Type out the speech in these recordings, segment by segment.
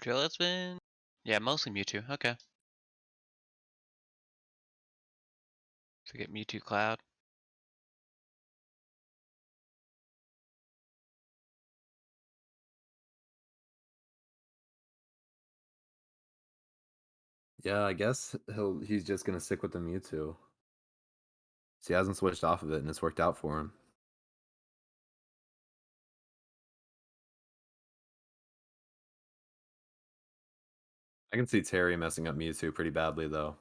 Drill has been... Yeah, mostly Mewtwo. Okay. So we get Mewtwo Cloud. Yeah, I guess he's just gonna stick with the Mewtwo. So he hasn't switched off of it, and it's worked out for him. I can see Terry messing up Mewtwo pretty badly, though.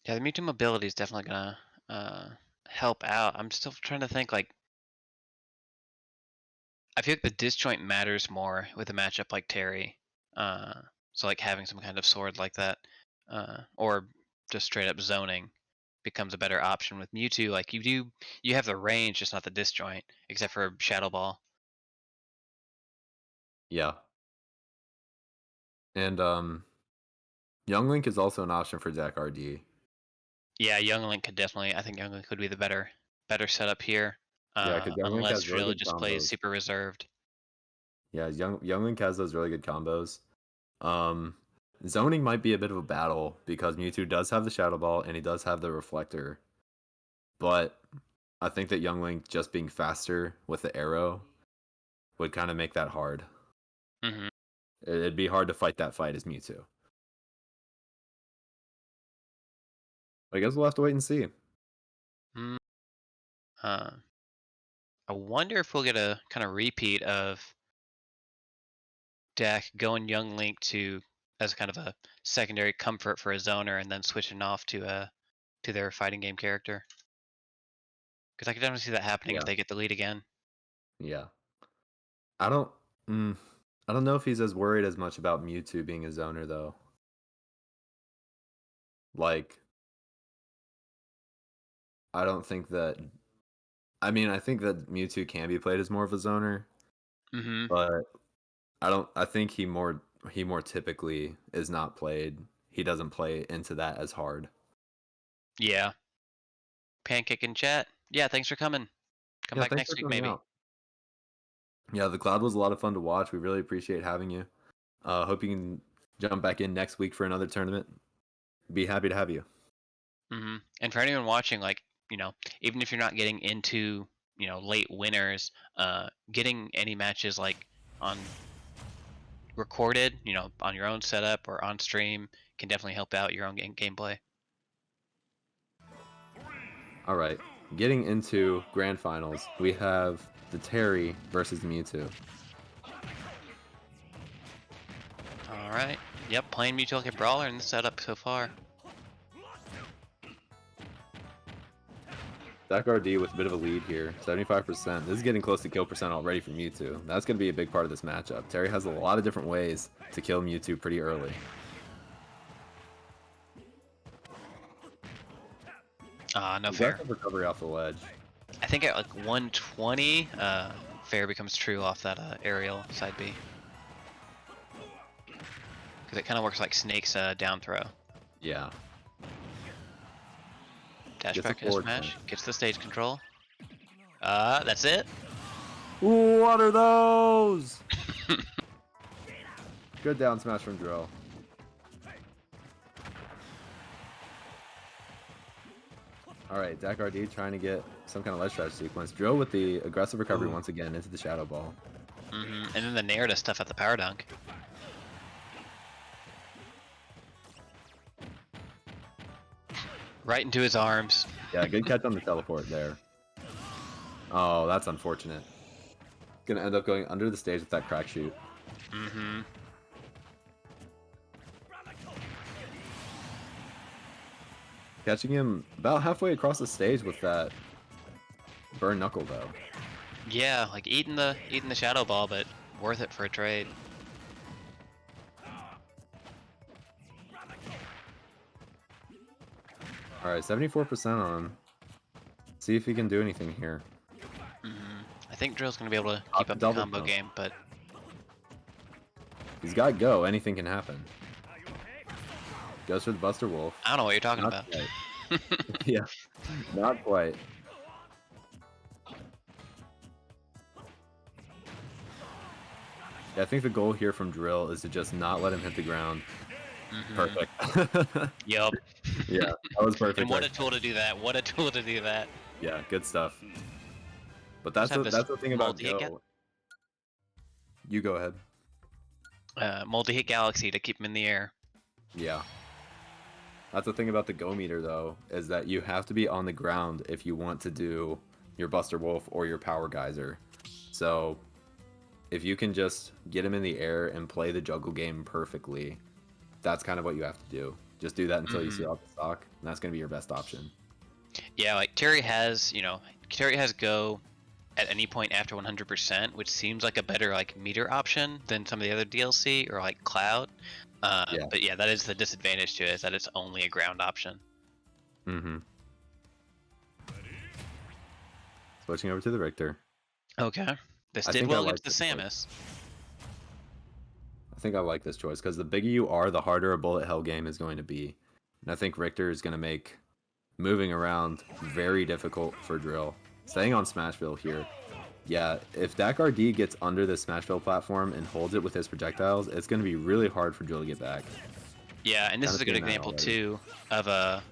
Yeah, the Mewtwo mobility is definitely gonna help out. I'm still trying to think, like, I feel like the disjoint matters more with a matchup like Terry. So like having some kind of sword like that, or just straight up zoning becomes a better option with Mewtwo. Like you have the range, just not the disjoint, except for Shadow Ball. Yeah. And Young Link is also an option for DaakRD. Yeah, Young Link could definitely. I think Young Link would be the better setup here. Yeah, because Young Link Unless has really Drill good just plays combos. super reserved. Yeah, Young Link has those really good combos. Um, Zoning might be a bit of a battle because Mewtwo does have the Shadow Ball and he does have the Reflector. But I think that Young Link just being faster with the arrow would kind of make that hard. Mm-hmm. It'd be hard to fight that fight as Mewtwo. I guess we'll have to wait and see. Mm. I wonder if we'll get a kind of repeat of Dak going Young Link to as kind of a secondary comfort for a zoner, and then switching off to their fighting game character. Because I could definitely see that happening if Yeah. they get the lead again. Yeah. I don't. Mm, I don't know if he's as worried as much about Mewtwo being a zoner though. Like, I don't think that. I mean, I think that Mewtwo can be played as more of a zoner, Mm-hmm. but I don't. I think he more typically is not played. He doesn't play into that as hard. Yeah. Pancake in chat. Yeah, thanks for coming. Come Yeah. back Thanks for next week, coming maybe. out. Yeah, the cloud was a lot of fun to watch. We really appreciate having you. Hope you can jump back in next week for another tournament. Be happy to have you. Mm-hmm. And for anyone watching, like, even if you're not getting into, late winners, getting any matches like on recorded, on your own setup or on stream can definitely help out your own gameplay. All right, getting into grand finals, we have the Terry versus the Mewtwo. All right. Yep, playing Mutual like a brawler in the setup so far. DaakRD with a bit of a lead here, 75%. This is getting close to kill percent already for Mewtwo. That's going to be a big part of this matchup. Terry has a lot of different ways to kill Mewtwo pretty early. No fair. Aggressive recovery off the ledge. I think at like 120, fair becomes true off that aerial side B. Because it kind of works like Snake's down throw. Yeah. Dash Gets a back to forward smash, smash. gets the stage control. That's it. Ooh, what are those? Good down smash from Drill. Alright, DaakRD trying to get some kind of ledge trash sequence. Drill with the aggressive recovery once again into the Shadow Ball. And then the Nair to stuff at the power dunk. Right into his arms. Yeah, good catch on the teleport there. Oh, that's unfortunate. Gonna end up going under the stage with that crack shoot. Catching him about halfway across the stage with that burn knuckle though. Yeah, like eating the Shadow Ball, but worth it for a trade. Alright, 74% on him. See if he can do anything here. I think Drill's gonna be able to keep up the double combo jump. game, but He's got go, anything can happen. Goes for the Buster Wolf. I don't know what you're talking Not about. quite. Yeah, not quite. Yeah, I think the goal here from Drill is to just not let him hit the ground. Perfect. Yup. Yeah, that was perfect. And what a tool to do that. What a tool to do that. Yeah, good stuff. But Just have that's the thing about multi-hit Go. You go ahead. multi-hit Galaxy to keep him in the air. Yeah. That's the thing about the Go meter, though, is that you have to be on the ground if you want to do your Buster Wolf or your Power Geyser. So, if you can just get him in the air and play the juggle game perfectly, that's kind of what you have to do. Just do that until you see off the stock, and that's going to be your best option. Yeah, like Terry has, Terry has Go at any point after 100%, which seems like a better like meter option than some of the other DLC or like Cloud. Yeah. But yeah, that is the disadvantage to it, is that it's only a ground option. Mm-hmm. Switching over to the Richter. Okay. This I did think I well like against the this one. Samus. I think I like this choice because the bigger you are, the harder a bullet hell game is going to be. And I think Richter is going to make moving around very difficult for Drill. Staying on Smashville here. Yeah, if DaakRD gets under the Smashville platform and holds it with his projectiles, it's going to be really hard for Drill to get back. Yeah, and this Kinda is a good seen that example already. too of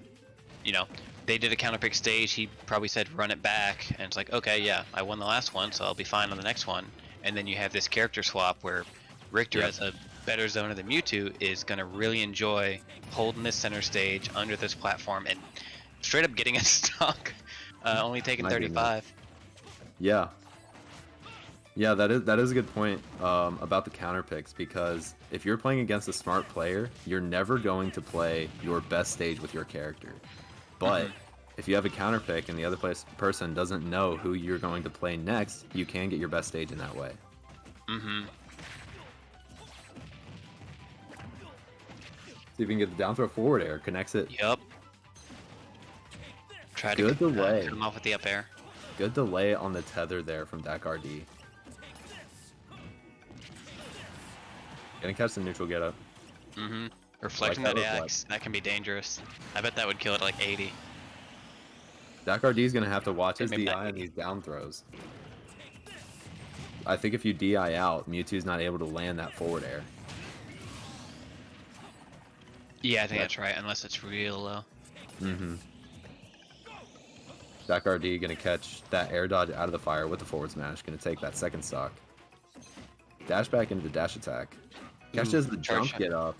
they did a counterpick stage. He probably said run it back, and it's like, okay, yeah, I won the last one, so I'll be fine on the next one. And then you have this character swap where Richter, Yep. as a better zoner than Mewtwo, is gonna really enjoy holding this center stage under this platform and straight up getting it stuck, only taking Might be 35. Yeah. Yeah, that is a good point about the counter picks, because if you're playing against a smart player, you're never going to play your best stage with your character. But if you have a counter pick and the other person doesn't know who you're going to play next, you can get your best stage in that way. Mm-hmm. See if you can get the down throw forward air, connects it. Yep. Try to Good delay. cut him off with the up air. Good delay on the tether there from DaakRD. Gonna catch the neutral get up. Mm-hmm. Reflecting Like that that axe, that can be dangerous. I bet that would kill it like 80. DaakRD is gonna have to watch his Maybe DI not on these down throws. I think if you DI out, Mewtwo's not able to land that forward air. Yeah, I think Yep. that's right, unless it's real low. Mm-hmm. DaakRD gonna catch that air dodge out of the fire with the forward smash. Gonna take that second stock. Dash back into the dash attack. Catches the charge jump shot. get up.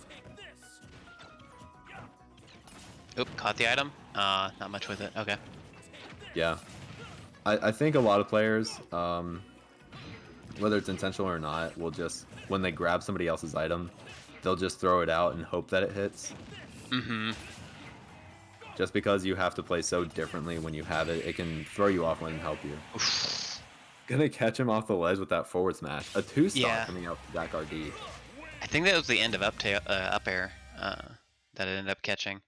Oop, caught the item. Not much with it. Okay. Yeah. I think a lot of players, whether it's intentional or not, will just, when they grab somebody else's item, they'll just throw it out and hope that it hits. Mm-hmm. Just because you have to play so differently when you have it, it can throw you off and help you. Gonna catch him off the ledge with that forward smash. A two stock Yeah. coming out from DaakRD. I think that was the end of up air that it ended up catching.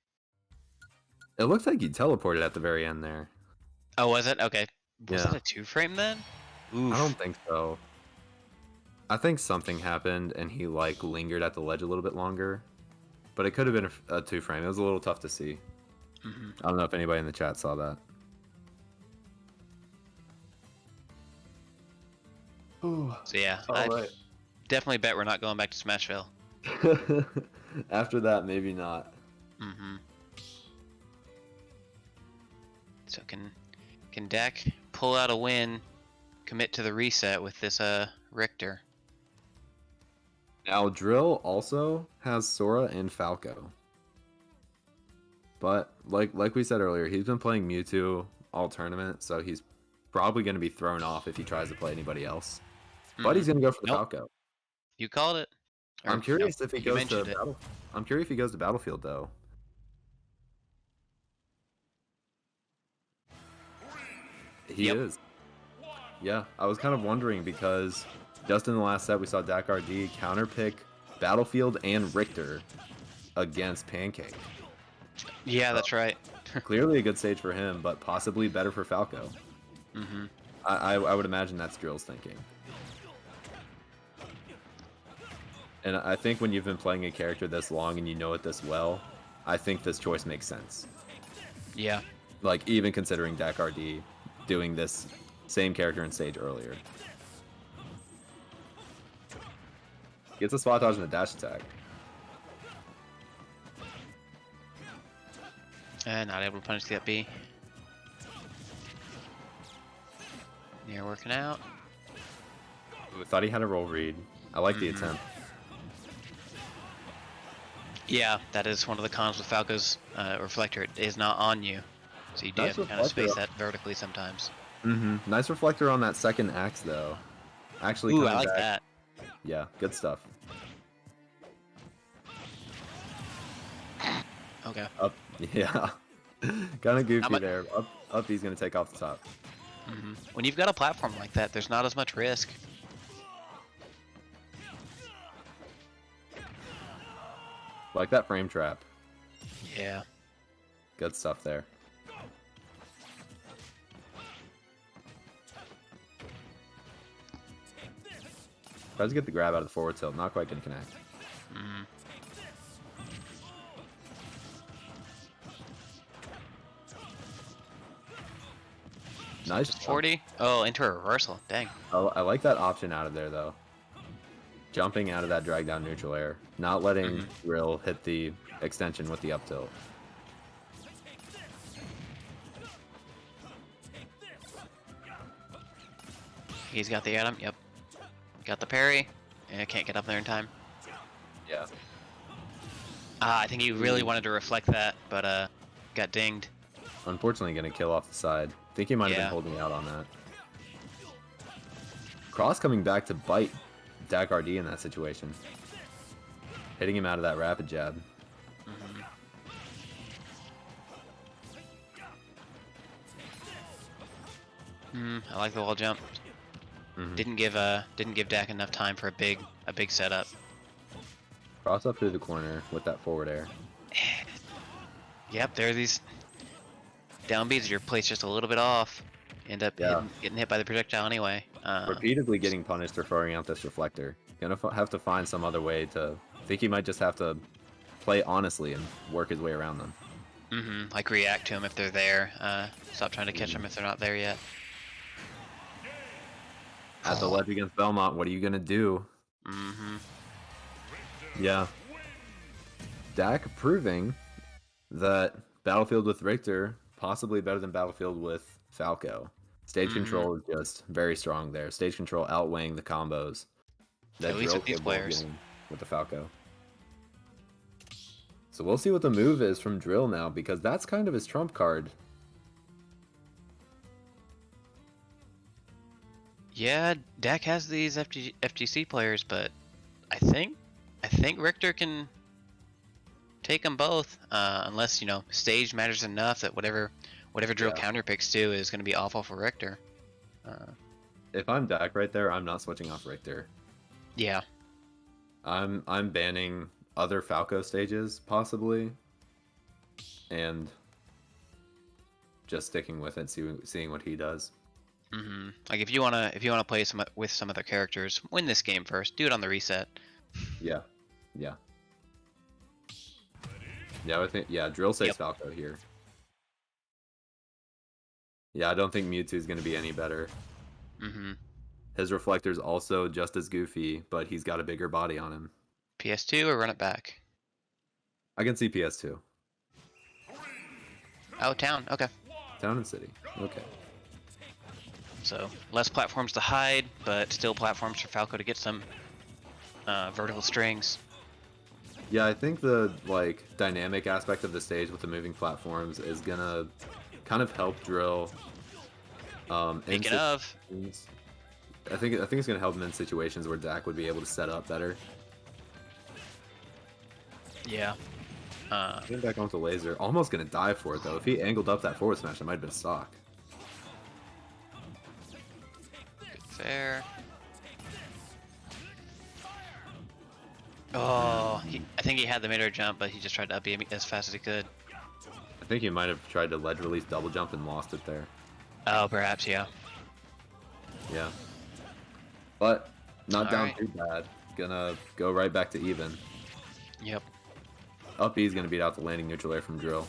It looks like he teleported at the very end there. Oh, was it? Okay. Was Yeah. it a 2-frame then? Oof. I don't think so. I think something happened and he like lingered at the ledge a little bit longer. But it could have been a 2-frame. It was a little tough to see. Mm-hmm. I don't know if anybody in the chat saw that. So yeah, All I right. definitely bet we're not going back to Smashville. After that, maybe not. Mm-hmm. So can Dak pull out a win, commit to the reset with this Richter? Now, Drill also has Sora and Falco. But like we said earlier, he's been playing Mewtwo all tournament, so he's probably going to be thrown off if he tries to play anybody else. But he's going to go for the Nope. Falco. You called it. Or, I'm curious no, if he you goes to mentioned it. I'm curious if he goes to Battlefield though. He Yep. is. Yeah, I was kind of wondering because just in the last set we saw DaakRD counterpick Battlefield and Richter against Pancake. Yeah, that's right. Clearly a good stage for him, but possibly better for Falco. Mm-hmm. I would imagine that's Drill's thinking. And I think when you've been playing a character this long and you know it this well, I think this choice makes sense. Yeah. Like, even considering DaakRD doing this same character in stage earlier. Gets a spot dodge and a dash attack. And not able to punish the up B. You're working out. Ooh, thought he had a roll read. I like the attempt. Yeah, that is one of the cons with Falco's reflector. It is not on you. So you do Nice have to kind of reflector. space that vertically sometimes. Nice reflector on that second axe, though. Actually, Ooh, I coming like back. that. Yeah, good stuff. Okay. Up, yeah. Kind of goofy there. Up, he's gonna take off the top. When you've got a platform like that, there's not as much risk. Like that frame trap. Yeah. Good stuff there. Tries to get the grab out of the forward tilt. Not quite gonna connect. Nice. Just 40. Oh, into a reversal. Dang. I like that option out of there, though. Jumping out of that drag down neutral air. Not letting Rill hit the extension with the up tilt. He's got the Atom. Yep. Got the parry. And can't get up there in time. Yeah. I think he really wanted to reflect that, but got dinged. Unfortunately, gonna kill off the side. Think he might have been holding out on that. Cross coming back to bite DaakRD in that situation. Hitting him out of that rapid jab. I like the wall jump. Didn't give Dak enough time for a big setup. Cross up through the corner with that forward air. Yep, there are these down Bs. You're placed just a little bit off. End up getting hit by the projectile anyway. Repeatedly getting punished for throwing out this reflector. Gonna have to find some other way to... think he might just have to play honestly and work his way around them. Like react to them if they're there. Stop trying to catch them if they're not there yet. At the ledge against Belmont, what are you gonna do? Yeah. Dak proving that Battlefield with Richter possibly better than Battlefield with Falco. Stage control is just very strong there. Stage control outweighing the combos. At least with these players. With the Falco. So we'll see what the move is from Drill now, because that's kind of his trump card. Yeah, Dak has these FGC players, but I think Richter can take them both, unless stage matters enough that whatever Drill counter picks to is going to be awful for Richter. If I'm Dak right there, I'm not switching off Richter. Yeah. I'm banning other Falco stages possibly, and just sticking with it, seeing what he does. Like if you wanna play with some other characters, win this game first. Do it on the reset. Yeah. I think Drill saves Falco here. Yeah, I don't think Mewtwo's gonna be any better. His reflector's also just as goofy, but he's got a bigger body on him. PS2 or run it back? I can see PS2. Oh, town. Okay. Town and city. Okay. So less platforms to hide, but still platforms for Falco to get some vertical strings. Yeah, I think the dynamic aspect of the stage with the moving platforms is gonna kind of help Drill. Speaking of, I think it's gonna help him in situations where Dak would be able to set up better. Yeah. Getting back onto laser, almost gonna die for it though. If he angled up that forward smash, it might have been stock. Fair. Oh, I think he had the mid-air jump, but he just tried to up B as fast as he could. I think he might have tried to ledge release double jump and lost it there. Oh, perhaps, yeah. Yeah. But not down right. too bad. Gonna go right back to even. Yep. Up B is going to beat out the landing neutral air from Drill.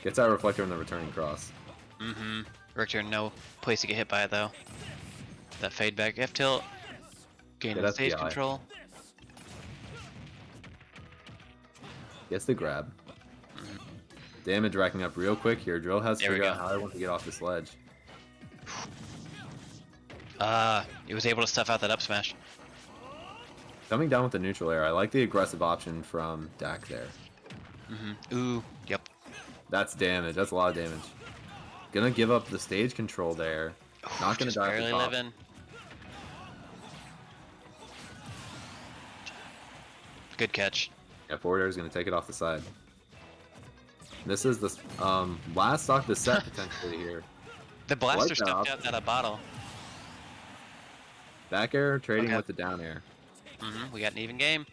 Gets that reflector in the returning cross. Mm-hmm. Richter, no place to get hit by it, though. That fade back F tilt. Gaining Yeah, stage that's PI. control. Gets the grab. Damage racking up real quick here. Drill has to There we figure out go. how he wants to get off the sledge. He was able to stuff out that up smash. Coming down with the neutral air. I like the aggressive option from Dak there. Mm-hmm. Ooh, yep. That's damage. That's a lot of damage. Gonna give up the stage control there. Not gonna Just die at barely the top. living. Good catch. Yeah, forward air is gonna take it off the side. This is the last stock of the set potentially here. The blaster that stuffed option. out that bottle. Back air trading Okay. with the down air. Mm-hmm. We got an even game.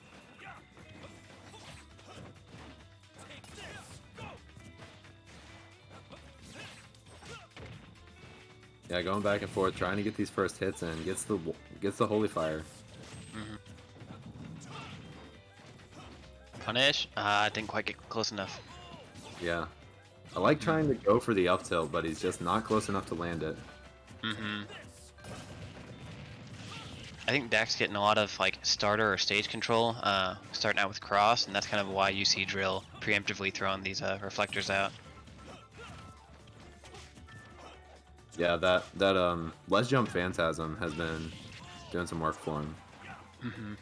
Yeah, going back and forth, trying to get these first hits in. Gets the holy fire. Mm-hmm. Punish. Didn't quite get close enough. Yeah. I like trying to go for the up tilt, but he's just not close enough to land it. Mm-hmm. I think Dak's getting a lot of like starter or stage control, starting out with cross, and that's kind of why you see Drill preemptively throwing these reflectors out. Yeah, that let's jump phantasm has been doing some work for him. Mm-hmm.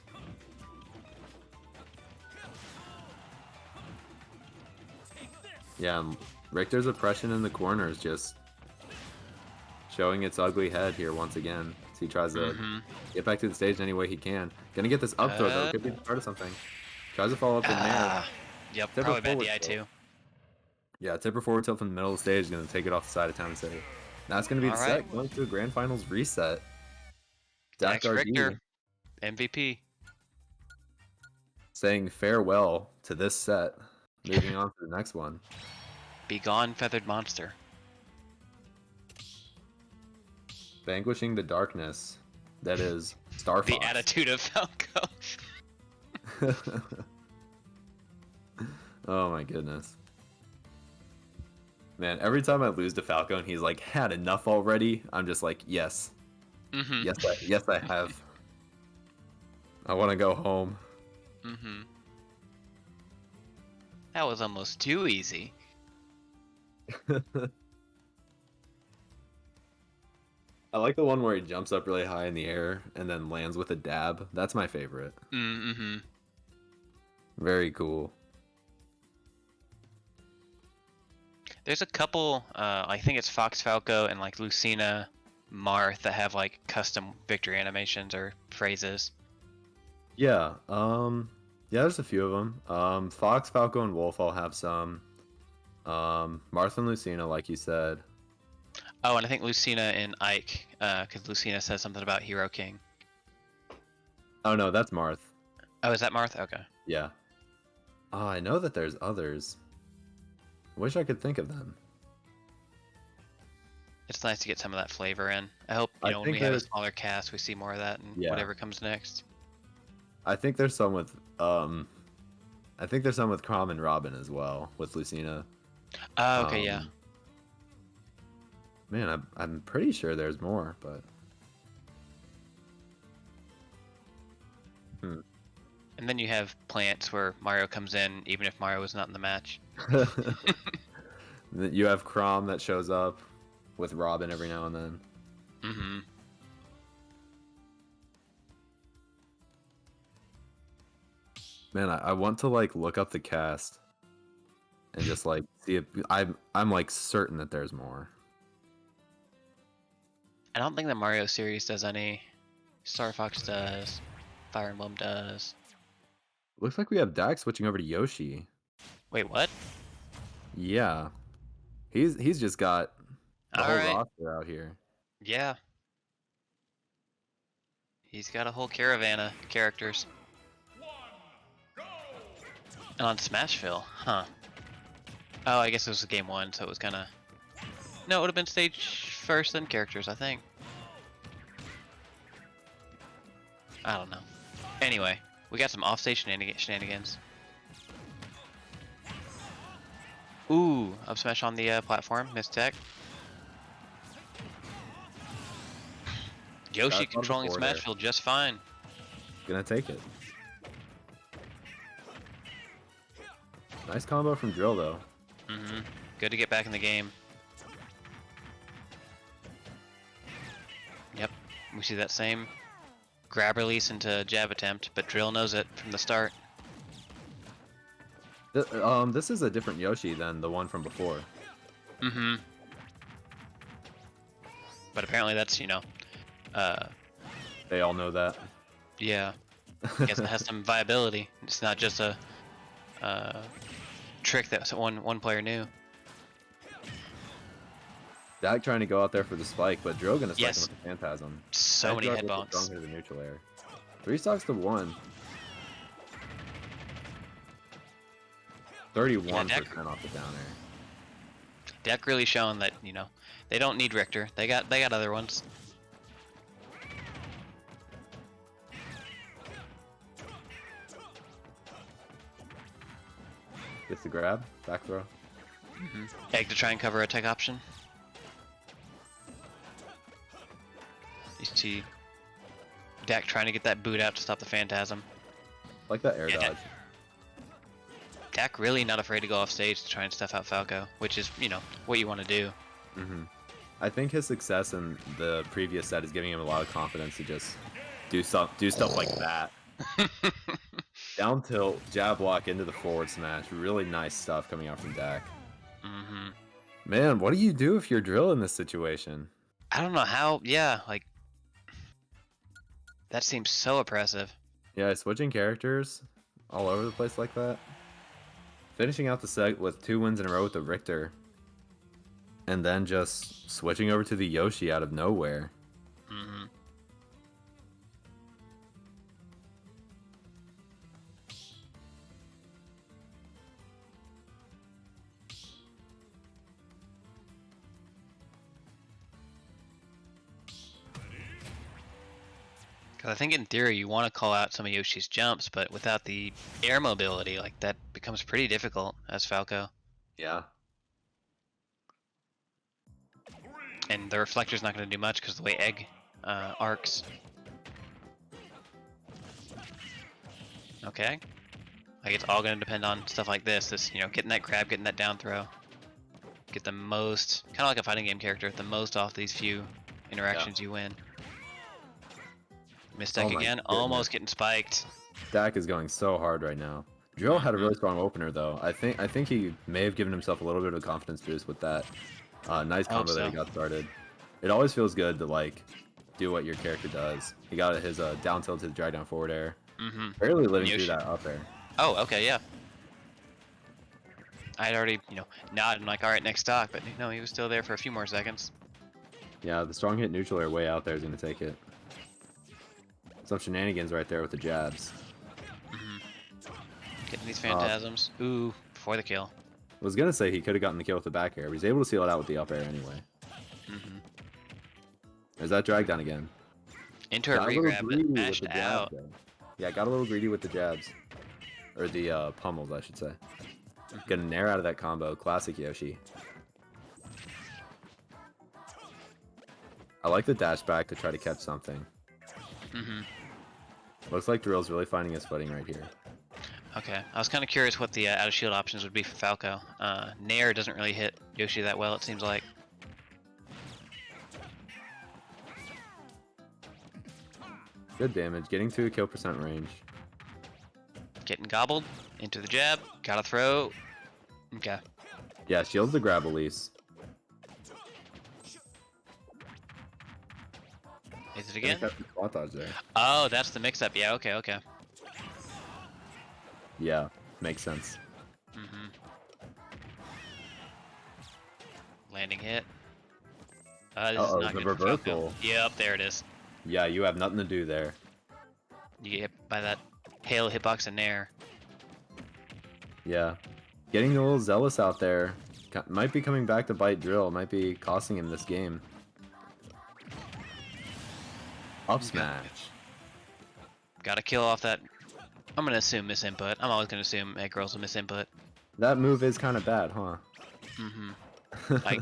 Yeah, Richter's oppression in the corner is just showing its ugly head here once again. As he tries to get back to the stage any way he can. Gonna get this up throw though. Could be the start of something. Tries to follow up in there. Yep, Tipper probably bad forward DI tilt. too. Yeah, tipper forward tilt from the middle of the stage is gonna take it off the side of town and say. That's gonna be the Alright. set going to a grand finals reset. Dax DaakRD Richter, MVP. saying farewell to this set. Moving on to the next one. Be gone, feathered monster. Vanquishing the darkness that is Star Fox. The attitude of Falco. Oh my goodness. Man, every time I lose to Falco and he's like, had enough already, I'm just like, yes. Mm-hmm. Yes, I have. I want to go home. Mm-hmm. That was almost too easy. I like the one where he jumps up really high in the air and then lands with a dab. That's my favorite. Mm-hmm. Very cool. There's a couple, I think it's Fox Falco and like Lucina Marth that have like custom victory animations or phrases. Yeah, yeah, there's a few of them. Fox, Falco, and Wolf all have some. Martha and Lucina, like you said. Oh, and I think Lucina and Ike, because Lucina says something about Hero King. Oh no, that's Marth. Oh, is that Marth? Okay. Yeah. Oh, I know that there's others. Wish I could think of them. It's nice to get some of that flavor in. I hope, I when think we have a there's- smaller cast, we see more of that and Yeah. whatever comes next. I think there's some with Crom and Robin as well with Lucina. Oh, okay, yeah. Man, I'm pretty sure there's more, but And then you have plants where Mario comes in, even if Mario was not in the match. you have Crom that shows up with Robin every now and then. Mm-hmm. Man, I want to like look up the cast and just like see if I'm like certain that there's more. I don't think the Mario series does any. Star Fox does. Fire Emblem does. Looks like we have Dak switching over to Yoshi. Wait, what? Yeah, he's just got the whole Alright. roster out here. Yeah. He's got a whole caravan of characters. And on Smashville, huh? Oh, I guess it was game one, so it was kind of. No, it would have been stage first, then characters, I think. I don't know. Anyway, we got some off-stage shenanigans. Ooh, up smash on the platform. Missed tech. Yoshi Got controlling forward Smash air. Field just fine. Gonna take it. Nice combo from Drill though. Good to get back in the game. Yep, we see that same grab release into jab attempt, but Drill knows it from the start. This is a different Yoshi than the one from before. But apparently that's, They all know that. yeah, I guess it has some viability. It's not just a trick that one player knew. Dak trying to go out there for the spike, but Drill gonna spike Yes. him with the Phantasm. So many head Strong bonks. to the neutral air. 3 stocks to 1. 31% off the down air. Dak really shown that, they don't need Richter. They got other ones. Gets the grab, back throw. Egg to try and cover a tech option. You see Dak trying to get that boot out to stop the Phantasm. Like that air Yeah, dodge. Dak really not afraid to go off stage to try and stuff out Falco, which is, what you want to do. I think his success in the previous set is giving him a lot of confidence to just do stuff like that. Down tilt, jab block into the forward smash. Really nice stuff coming out from Dak. Man, what do you do if you're Drill in this situation? I don't know how, that seems so oppressive. Yeah, switching characters all over the place like that. Finishing out the set with 2 wins in a row with the Richter. And then just switching over to the Yoshi out of nowhere. Because I think in theory you want to call out some of Yoshi's jumps, but without the air mobility, that becomes pretty difficult as Falco. Yeah. And the reflector's not going to do much because the way Egg arcs. Okay. It's all going to depend on stuff like this. Getting that grab, getting that down throw. Get the most, kind of like a fighting game character, the most off these few interactions you win. Mistake again, goodness. almost getting spiked. Dak is going so hard right now. Drill had a really strong opener though. I think he may have given himself a little bit of a confidence boost with that nice combo that he got started. It always feels good to do what your character does. He got his down tilt to the drag down forward air. Barely living through that up air. Oh, okay, yeah. I had already, nodded like, all right, next stock, but no, he was still there for a few more seconds. Yeah, the strong hit neutral air way out there is going to take it. Some shenanigans right there with the jabs. Getting these phantasms. Ooh, before the kill. I was going to say he could have gotten the kill with the back air, but he's able to seal it out with the up air anyway. There's that drag down again. Into a re-grab, but mashed out. Yeah, got a little greedy with the jabs. Or the pummels, I should say. Get a nair out of that combo. Classic Yoshi. I like the dash back to try to catch something. Looks like Drill's really finding his footing right here. Okay, I was kind of curious what the out of shield options would be for Falco. Nair doesn't really hit Yoshi that well, it seems like. Good damage, getting to a kill percent range. Getting gobbled into the jab, gotta throw. Okay. Yeah, shields the grab release. Is it again? Spot dodge there. Oh, that's the mix-up. Yeah, okay. Yeah, makes sense. Landing hit. This is not the good for Falco. reversal. Yep, there it is. Yeah, you have nothing to do there. You get hit by that hail hitbox and nair. Yeah. Getting a little zealous out there. Might be coming back to bite Drill. Might be costing him this game. Up smash. Gotta kill off that. I'm gonna assume misinput. I'm always gonna assume Egg Girl's a misinput. That move is kind of bad, huh?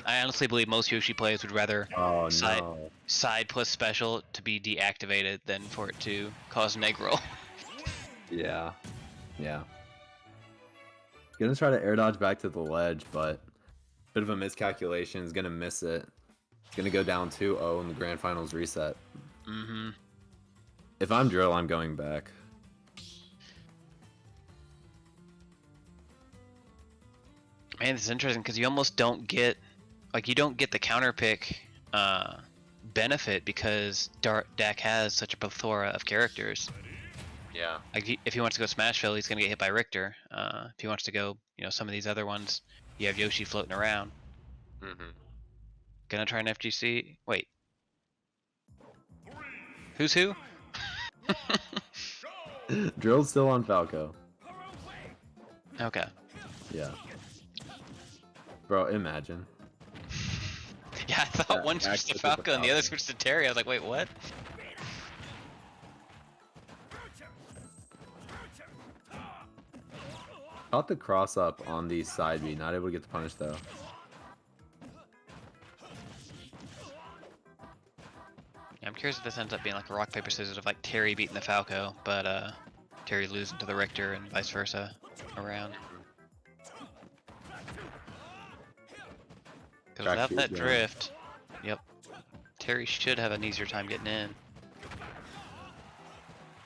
I honestly believe most Yoshi players would rather Oh side no. side plus special to be deactivated than for it to cause an egg roll. Yeah. Yeah. Gonna try to air dodge back to the ledge, but bit of a miscalculation. Is gonna miss it. Gonna go down 2-0 in the grand finals reset. If I'm Drill, I'm going back. Man, this is interesting because you almost don't get, like, you don't get the counter pick benefit because Dak has such a plethora of characters. Yeah. Like, if he wants to go Smashville, he's gonna get hit by Richter. If he wants to go, some of these other ones, you have Yoshi floating around. Gonna try an FGC. Wait, who's who? Drill's still on Falco. Okay. Yeah. Bro, imagine. Yeah, I thought one switched to Falco and the other switched to Terry. I was like, wait, what? Caught the cross up on the side B, not able to get the punish though. Yeah, I'm curious if this ends up being like a rock paper scissors of like Terry beating the Falco, but Terry losing to the Richter and vice versa around. Because without that drift, yep, Terry should have an easier time getting in.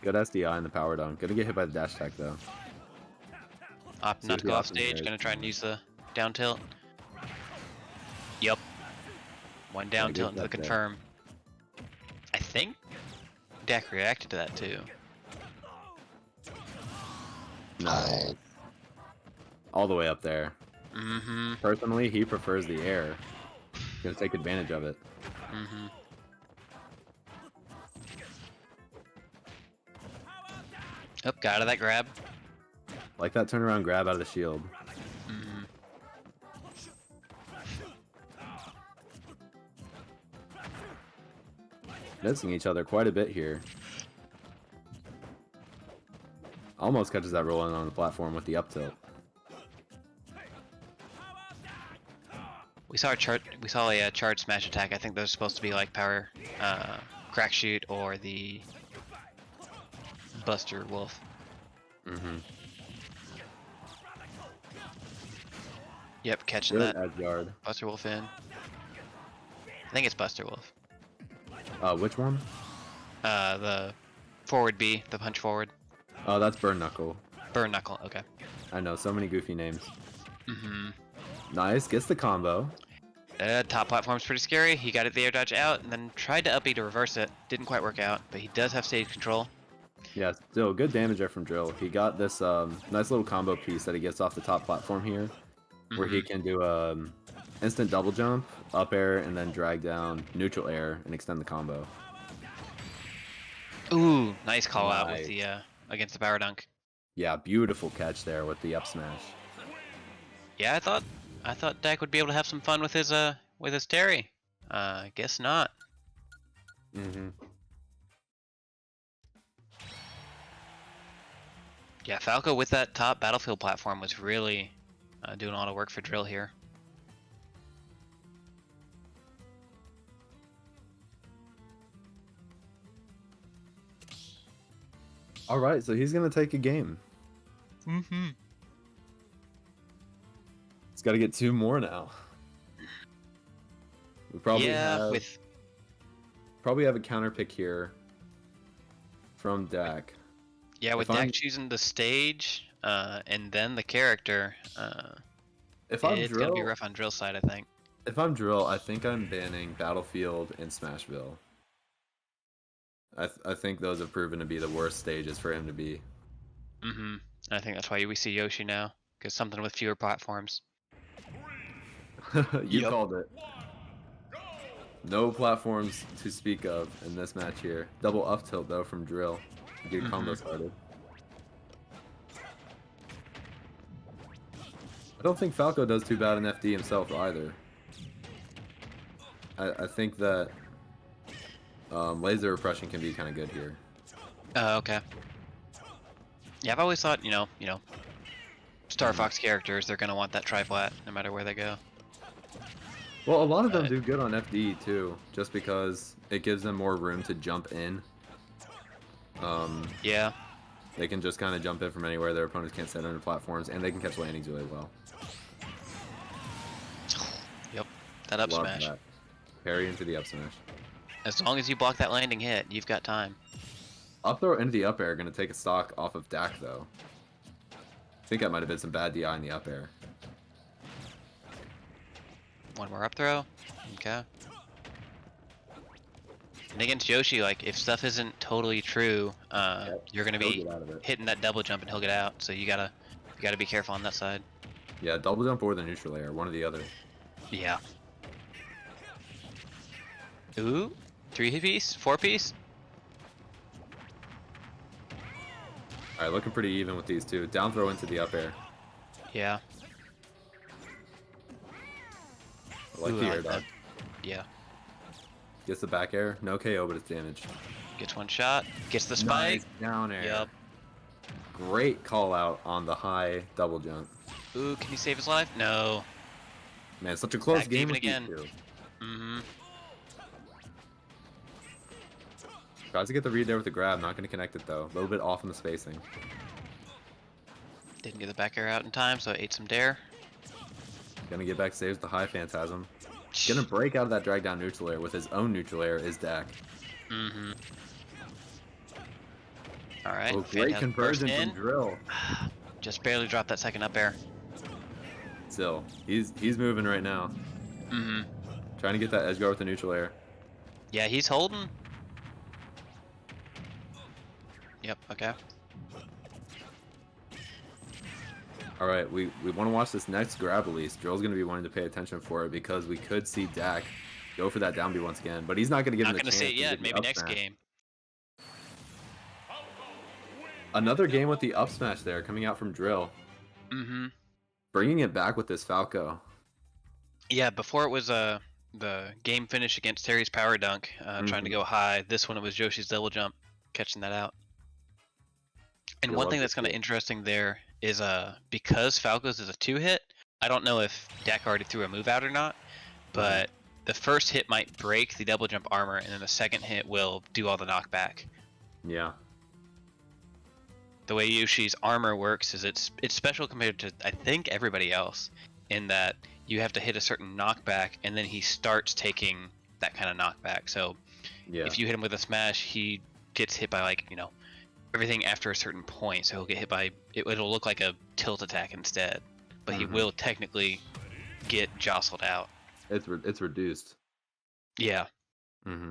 Good SDI in the power dunk. Gonna get hit by the dash attack though. Opting not to go off stage, gonna try and use the down tilt. Yep. One down tilt into the confirm. I think Dak reacted to that too. Nice. All the way up there. Personally, he prefers the air. Gonna take advantage of it. Oh, got out of that grab. Like that turnaround grab out of the shield. Missing each other quite a bit here. Almost catches that roll in on the platform with the up tilt. We saw a charge smash attack. I think those are supposed to be like power crack shoot or the Buster Wolf. Yep, catching that. Edge guard. Buster Wolf in. I think it's Buster Wolf. Which one? The forward B, the punch forward. Oh, that's Burn Knuckle. Burn Knuckle, okay. I know, so many goofy names. Nice, gets the combo. Top platform's pretty scary. He got it the air dodge out and then tried to up B to reverse it. Didn't quite work out, but he does have stage control. Yeah, still good damage there from Drill. He got this nice little combo piece that he gets off the top platform here, where he can do instant double jump, up air, and then drag down neutral air and extend the combo. Ooh, nice call out with the against the power dunk. Yeah, beautiful catch there with the up smash. Yeah, I thought Dak would be able to have some fun with his Terry. Guess not. Yeah, Falco with that top battlefield platform was really doing a lot of work for Drill here. All right, so he's gonna take a game. He's got to get 2 more now. We probably probably have a counter pick here from Dak. Yeah, with Dak choosing the stage and then the character, if I'm it's Drill, gonna be rough on Drill's side, I think. If I'm Drill, I think I'm banning Battlefield and Smashville. I think those have proven to be the worst stages for him to be. I think that's why we see Yoshi now, because something with fewer platforms. You called it. No platforms to speak of in this match here. Double up tilt though from Drill to get combo started. I don't think Falco does too bad in FD himself either. I think that laser repression can be kind of good here. Okay. Yeah, I've always thought, Star Fox characters, they're gonna want that tri-flat no matter where they go. Well, a lot of them do good on FD too, just because it gives them more room to jump in. Yeah. They can just kind of jump in from anywhere. Their opponents can't set under platforms, and they can catch landings really well. Yep. That up Love smash. that. Parry into the up smash. As long as you block that landing hit, you've got time. Up throw into the up air going to take a stock off of Dak, though. I think that might have been some bad DI in the up air. One more up throw. Okay. And against Yoshi, like, if stuff isn't totally true, you're gonna be hitting that double jump and he'll get out. So you gotta be careful on that side. Yeah, double jump or the neutral air, one or the other. Yeah. Ooh, 3-piece, 4-piece. All right, looking pretty even with these two. Down throw into the up air. Yeah. I like the air dodge. Yeah. Gets the back air, no KO, but it's damaged. Gets one shot, gets the spike. Nice down air. Yep. Great call out on the high double jump. Ooh, can he save his life? No. Man, such a close Back game even with again. these two. Mm-hmm. Tries to get the read there with the grab, not going to connect it though. A little bit off in the spacing. Didn't get the back air out in time, so ate some dare. Gonna get back saves the high phantasm. Gonna break out of that drag down neutral air with his own neutral air is Dak. Mm-hmm. All right. Oh, great conversion in. from Drill. Just barely dropped that second up air. Still, he's moving right now. Mm-hmm. Trying to get that edge guard with the neutral air. Yeah, he's holding. Yep. Okay. All right, we want to watch this next grab release. Drill's going to be wanting to pay attention for it because we could see Dak go for that down B once again, but he's not going to give him the chance. Not going to see it yet. Maybe next game. Another game with the up smash there coming out from Drill. Mm-hmm. Bringing it back with this Falco. Yeah, before it was the game finish against Terry's power dunk, trying to go high. This one it was Yoshi's double jump, catching that out. And one thing that's kind of interesting there is because Falco's is a 2-hit, I don't know if DaakRD threw a move out or not, but the first hit might break the double jump armor, and then the second hit will do all the knockback. Yeah. The way Yoshi's armor works is it's special compared to, I think, everybody else, in that you have to hit a certain knockback, and then he starts taking that kind of knockback. So if you hit him with a smash, he gets hit by, like, everything after a certain point, so he'll get hit by it'll look like a tilt attack instead, but he will technically get jostled out. It's reduced. Yeah. All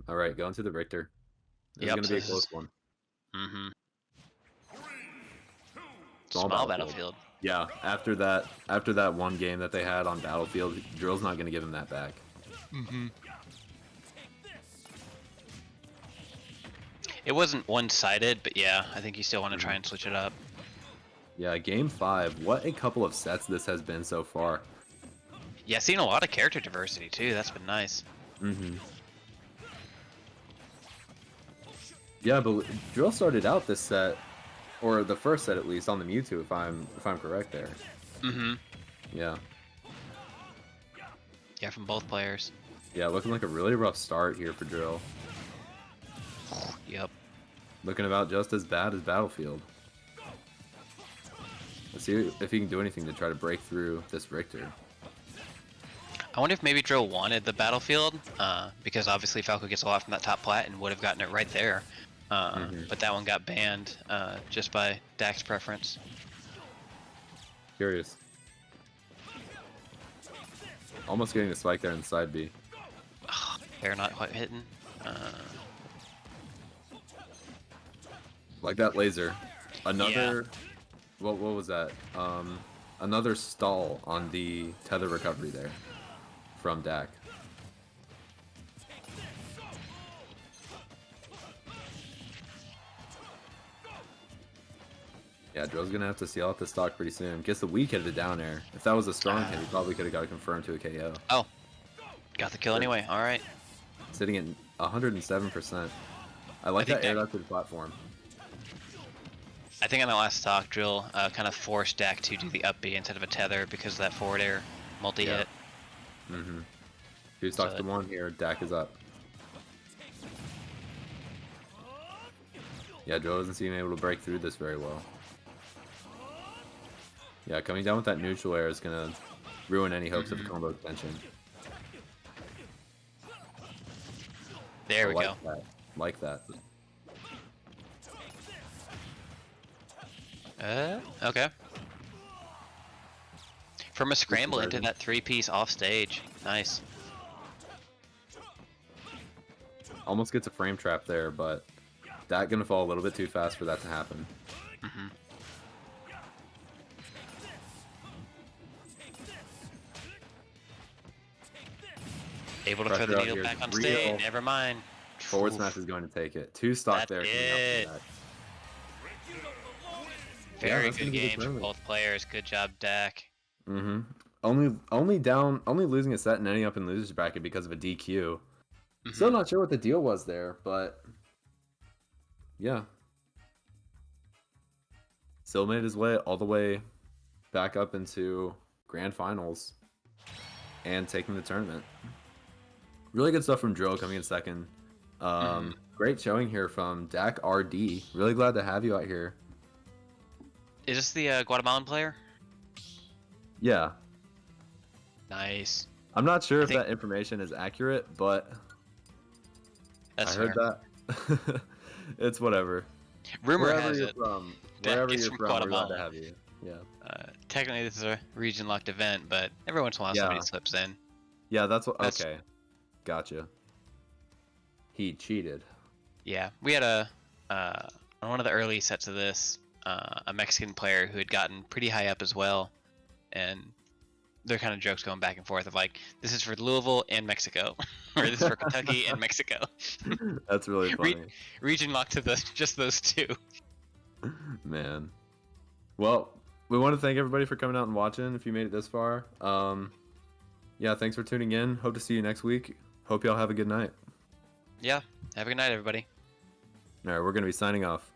right, going to the Richter. This is gonna be a close one. Small battlefield. Yeah, after that one game that they had on Battlefield, Drill's not gonna give him that back. It wasn't one-sided, but yeah, I think you still want to try and switch it up. Yeah, game 5. What a couple of sets this has been so far. Yeah, seeing a lot of character diversity too. That's been nice. Yeah, but Drill started out this set, or the first set at least, on the Mewtwo, if I'm correct there. Yeah. Yeah, from both players. Yeah, looking like a really rough start here for Drill. Yep. Looking about just as bad as Battlefield. Let's see if he can do anything to try to break through this Richter. I wonder if maybe Drill wanted the Battlefield, because obviously Falco gets a lot from that top plat and would have gotten it right there. But that one got banned just by Dak's preference. Curious. Almost getting the spike there in the side B. They're not quite hitting. Like that laser. Another... What was that? Another stall on the tether recovery there from Dak. Yeah, Drill's gonna have to seal out the stock pretty soon. Gets the weak hit of the down air. If that was a strong hit, he probably could have got it confirmed to a KO. Oh, got the kill anyway. All right. Sitting at 107%. I like that air dodge to the platform. I think on the last stock drill, kind of forced Dak to do the up B instead of a tether because of that forward air multi-hit. Mm-hmm. 2 stocks So to 1 here. Dak is up. Yeah, Joe doesn't seem able to break through this very well. Yeah, coming down with that neutral air is going to ruin any hopes of a combo extension. There we go. Like that. Okay. From a scramble into that 3-piece off stage. Nice. Almost gets a frame trap there, but that gonna fall a little bit too fast for that to happen. Mm-hmm. Able to throw the needle back on stage. Never mind. Forward smash is going to take it. 2 stock there. Very good game from both players. Good job, Dak. Mm-hmm. Only losing a set and ending up in losers bracket because of a DQ. Mm-hmm. Still not sure what the deal was there, but yeah. Still made his way all the way back up into grand finals and taking the tournament. Really good stuff from Drill coming in second. Great showing here from DaakRD. Really glad to have you out here. Is this the Guatemalan player? Yeah. Nice. I'm not sure if that information is accurate, but I heard that. It's whatever. Rumor has it. Wherever you're from, we're glad to have you. Yeah. Technically, this is a region-locked event, but every once in a while somebody slips in. Yeah, that's what. Okay. Gotcha. He cheated. Yeah, we had on one of the early sets of this, a Mexican player who had gotten pretty high up as well, and there are kind of jokes going back and forth of like, this is for Louisville and Mexico, or this is for Kentucky and Mexico. That's really funny. Region locked to just those two. Man. Well, we want to thank everybody for coming out and watching. If you made it this far, yeah, thanks for tuning in. Hope to see you next week. Hope y'all have a good night. Yeah, have a good night, everybody. All right, we're going to be signing off.